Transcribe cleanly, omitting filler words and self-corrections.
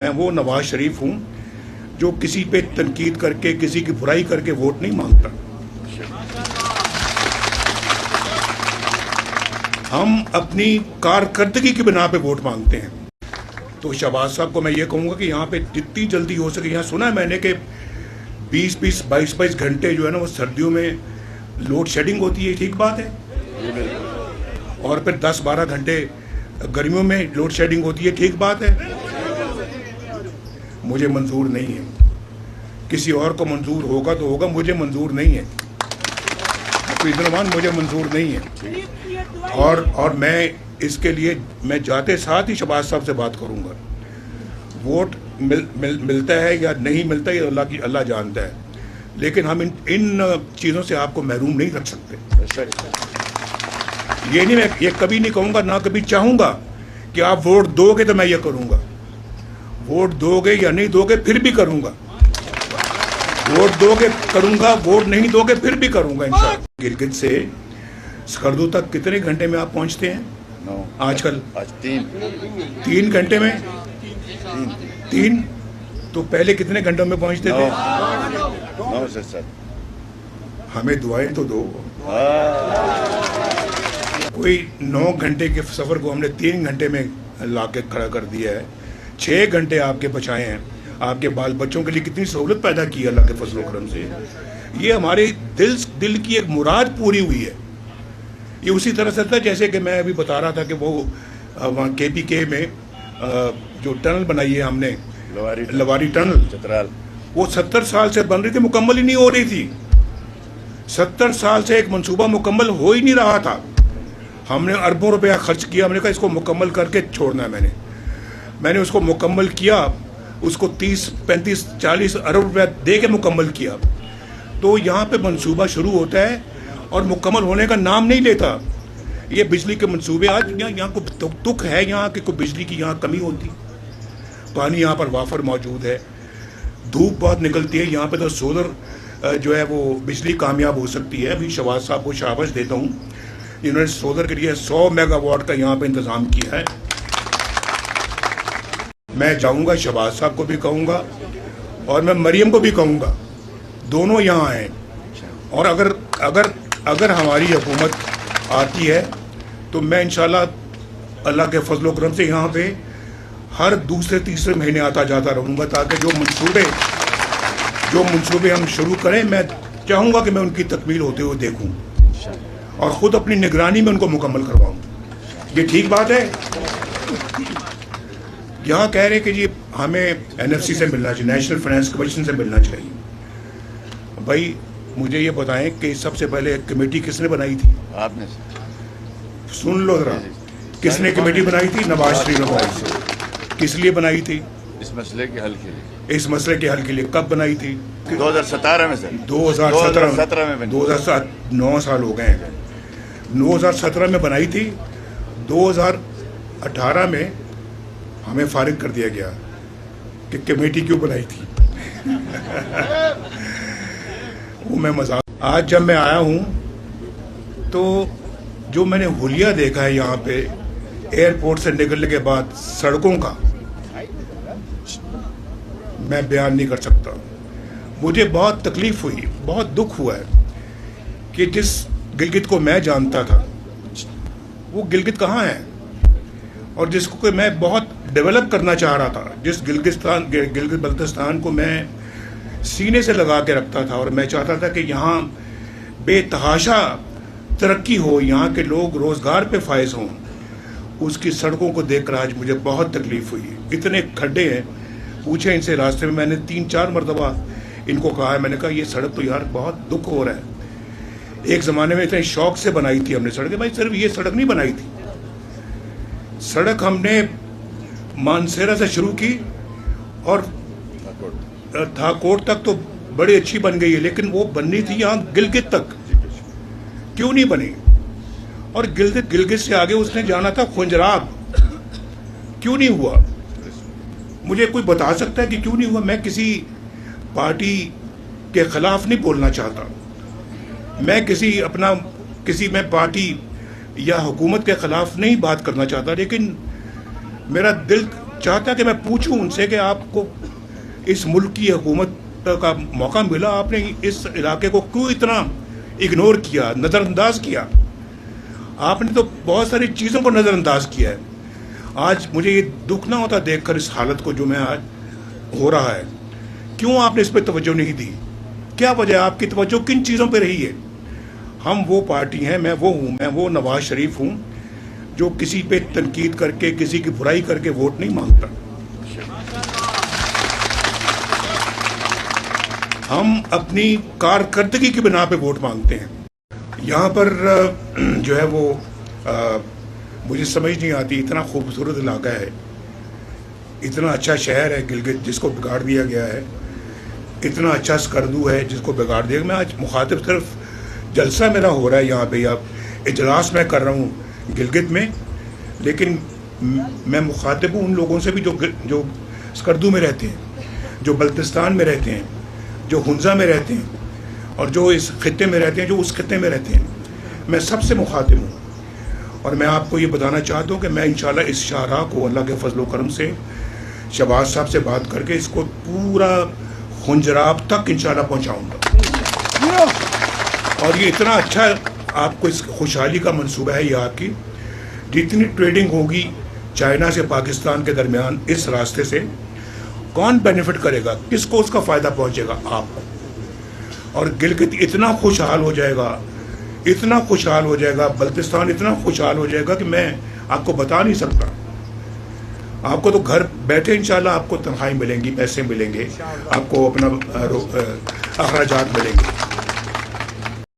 मैं वो नवाज शरीफ हूँ जो किसी पे तनकीद करके किसी की बुराई करके वोट नहीं मांगता। हम अपनी कारकर्दगी की बिना पे वोट मांगते हैं। तो शहबाज साहब को मैं ये कहूँगा कि यहाँ पे जितनी जल्दी हो सके, यहाँ सुना है मैंने कि 20-20, 22-22 घंटे जो है ना वो सर्दियों में लोड शेडिंग होती है, ठीक बात है। और फिर 10-12 घंटे गर्मियों में लोड शेडिंग होती है, ठीक बात है। मुझे मंजूर नहीं है, किसी और को मंजूर होगा तो होगा, मुझे मंजूर नहीं है। मुझे मंजूर नहीं है। और मैं इसके लिए मैं जाते साथ ही शहबाज साहब से बात करूंगा। वोट मिलता है या नहीं मिलता है अल्लाह जानता है, लेकिन हम इन चीज़ों से आपको महरूम नहीं रख सकते। ये नहीं, मैं ये कभी नहीं कहूँगा, ना कभी चाहूँगा कि आप वोट दोगे तो मैं ये करूँगा। वोट दोगे या नहीं दोगे फिर भी करूँगा। वोट दोगे करूँगा, वोट नहीं दोगे फिर भी करूँगा इंशाअल्लाह। गिलगित से स्कर्दू तक कितने घंटे में आप पहुँचते हैं? आजकल आज 3 घंटे में 3। तो पहले कितने घंटों में पहुँचते थे? 9 से 7। हमें दुआएं तो दो। कोई 9 घंटे के सफ़र को हमने 3 घंटे में ला के खड़ा कर दिया है। 6 घंटे आपके बचाए हैं। आपके बाल बच्चों के लिए कितनी सहूलत पैदा की अल्लाह के फजल करम से। ये हमारे दिल की एक मुराद पूरी हुई है। ये उसी तरह से था जैसे कि मैं अभी बता रहा था कि वो वहाँ KPK में जो टनल बनाई है हमने, लवारी टनल चतराल, वो 70 साल से बन रही थी, मुकम्मल ही नहीं हो रही थी। 70 साल से एक मंसूबा मुकम्मल हो ही नहीं रहा था। हमने अरबों रुपया खर्च किया। हमने कहा इसको मुकम्मल करके छोड़ना है। मैंने उसको मुकम्मल किया, उसको 30, 35, 40 अरब रुपया दे के मुकम्मल किया। तो यहाँ पे मंसूबा शुरू होता है और मुकम्मल होने का नाम नहीं लेता। ये बिजली के मंसूबे आज यहाँ को तुक है, यहाँ की कोई बिजली की यहाँ कमी होती। पानी यहाँ पर वाफर मौजूद है, धूप बहुत निकलती है यहाँ पे, तो सोलर जो है वो बिजली कामयाब हो सकती है। अभी शहबाज साहब को शाबाश देता हूँ, इन्होंने सोलर के लिए 100 मेगावाट का यहाँ पे इंतज़ाम किया है। मैं जाऊँगा, शहबाज साहब को भी कहूँगा और मैं मरियम को भी कहूँगा, दोनों यहाँ आए। और अगर हमारी हुकूमत आती है तो मैं इंशाल्लाह अल्लाह के फजल करम से यहाँ पे हर दूसरे तीसरे महीने आता जाता रहूँगा, ताकि जो मंसूबे हम शुरू करें, मैं चाहूँगा कि मैं उनकी तकमील होते हुए देखूँ और ख़ुद अपनी निगरानी में उनको मुकम्मल करवाऊँ। ये ठीक बात है। यहाँ कह रहे कि जी हमें NFC से मिलना चाहिए, नेशनल फाइनेंस कमीशन से मिलना चाहिए। भाई मुझे ये बताएं कि सबसे पहले कमेटी किसने बनाई थी? आपने। सुन लो जरा, किसने कमेटी बनाई थी? नवाज शरीफ ने। किस लिए बनाई थी? इस मसले के हल के लिए। इस मसले के हल के लिए। कब बनाई थी? 2017 में सर। 2017 में। 2007, 9 साल हो गए हैं। 2017 में बनाई थी। 2018 में हमें फारिग कर दिया गया कि कमेटी क्यों बनाई थी। वो मैं मजाक। आज जब मैं आया हूँ तो जो मैंने हुलिया देखा है यहाँ पे एयरपोर्ट से निकलने के बाद सड़कों का, मैं बयान नहीं कर सकता। मुझे बहुत तकलीफ हुई, बहुत दुख हुआ है कि जिस गिलगित को मैं जानता था वो गिलगित कहाँ है, और जिसको कि मैं बहुत डेवलप करना चाह रहा था, जिस गिलगित बल्तिस्तान को मैं सीने से लगा के रखता था और मैं चाहता था कि यहाँ बेतहाशा तरक्की हो, यहाँ के लोग रोज़गार पे फायज हों, उसकी सड़कों को देखकर आज मुझे बहुत तकलीफ हुई। इतने खड्डे हैं, पूछे इनसे रास्ते में। मैंने 3-4 मरतबा इनको कहा है, मैंने कहा ये सड़क तो यार बहुत दुख हो रहा है। एक ज़माने में इतने शौक से बनाई थी हमने सड़कें। भाई सिर्फ ये सड़क नहीं बनाई थी, सड़क हमने मानसेरा से शुरू की और थाकोट तक तो बड़ी अच्छी बन गई है, लेकिन वो बननी थी यहाँ गिलगित तक। क्यों नहीं बनी? और गिलगित से आगे उसने जाना था खुंजराब, क्यों नहीं हुआ? मुझे कोई बता सकता है कि क्यों नहीं हुआ? मैं किसी पार्टी के खिलाफ नहीं बोलना चाहता, मैं पार्टी या हुकूमत के खिलाफ नहीं बात करना चाहता, लेकिन मेरा दिल चाहता कि मैं पूछूं उनसे कि आपको इस मुल्क की हुकूमत का मौका मिला, आपने इस इलाके को क्यों इतना इग्नोर किया, नज़रअंदाज किया? आपने तो बहुत सारी चीज़ों को नज़रअंदाज किया है। आज मुझे ये दुख ना होता देखकर इस हालत को जो मैं आज हो रहा है, क्यों आपने इस पर तवज्जो नहीं दी? क्या वजह, आपकी तवज्जो किन चीज़ों पे रही है? हम वो पार्टी हैं, मैं वो हूँ, मैं वो नवाज शरीफ हूँ जो किसी पे तनकीद करके, किसी की बुराई करके वोट नहीं मांगता। हम अपनी कारकर्दगी की बिना पे वोट मांगते हैं। यहाँ पर जो है वो मुझे समझ नहीं आती, इतना खूबसूरत इलाका है, इतना अच्छा शहर है गिलगित जिसको बिगाड़ दिया गया है, इतना अच्छा स्कर्दू है जिसको बिगाड़ दिया। मैं आज मुखातिब सिर्फ जलसा मेरा हो रहा है यहाँ पे, या इजलास मैं कर रहा हूँ गिलगित में, लेकिन मैं मुखातिब हूँ उन लोगों से भी जो स्कर्दू में रहते हैं, जो बल्तिस्तान में रहते हैं, जो हुंजा में रहते हैं, और जो इस खित्ते में रहते हैं, जो उस खित्ते में रहते हैं। मैं सबसे मुखातिब हूँ और मैं आपको ये बताना चाहता हूँ कि मैं इंशाल्लाह इस शाहराह को अल्लाह के फजल करम से शहबाज साहब से बात करके इसको पूरा खुंजराब तक इंशाल्लाह पहुँचाऊँगा। और ये इतना अच्छा आपको इस खुशहाली का मंसूबा है, ये आपकी जितनी ट्रेडिंग होगी चाइना से पाकिस्तान के दरमियान इस रास्ते से, कौन बेनिफिट करेगा, किसको उसका फ़ायदा पहुंचेगा? आपको। और गिलगित इतना खुशहाल हो जाएगा, इतना खुशहाल हो जाएगा, बल्तिस्तान इतना खुशहाल हो जाएगा कि मैं आपको बता नहीं सकता। आपको तो घर बैठे इंशाल्लाह आपको तनख्वाही मिलेंगी, पैसे मिलेंगे, आपको अपना अखराजात मिलेंगे।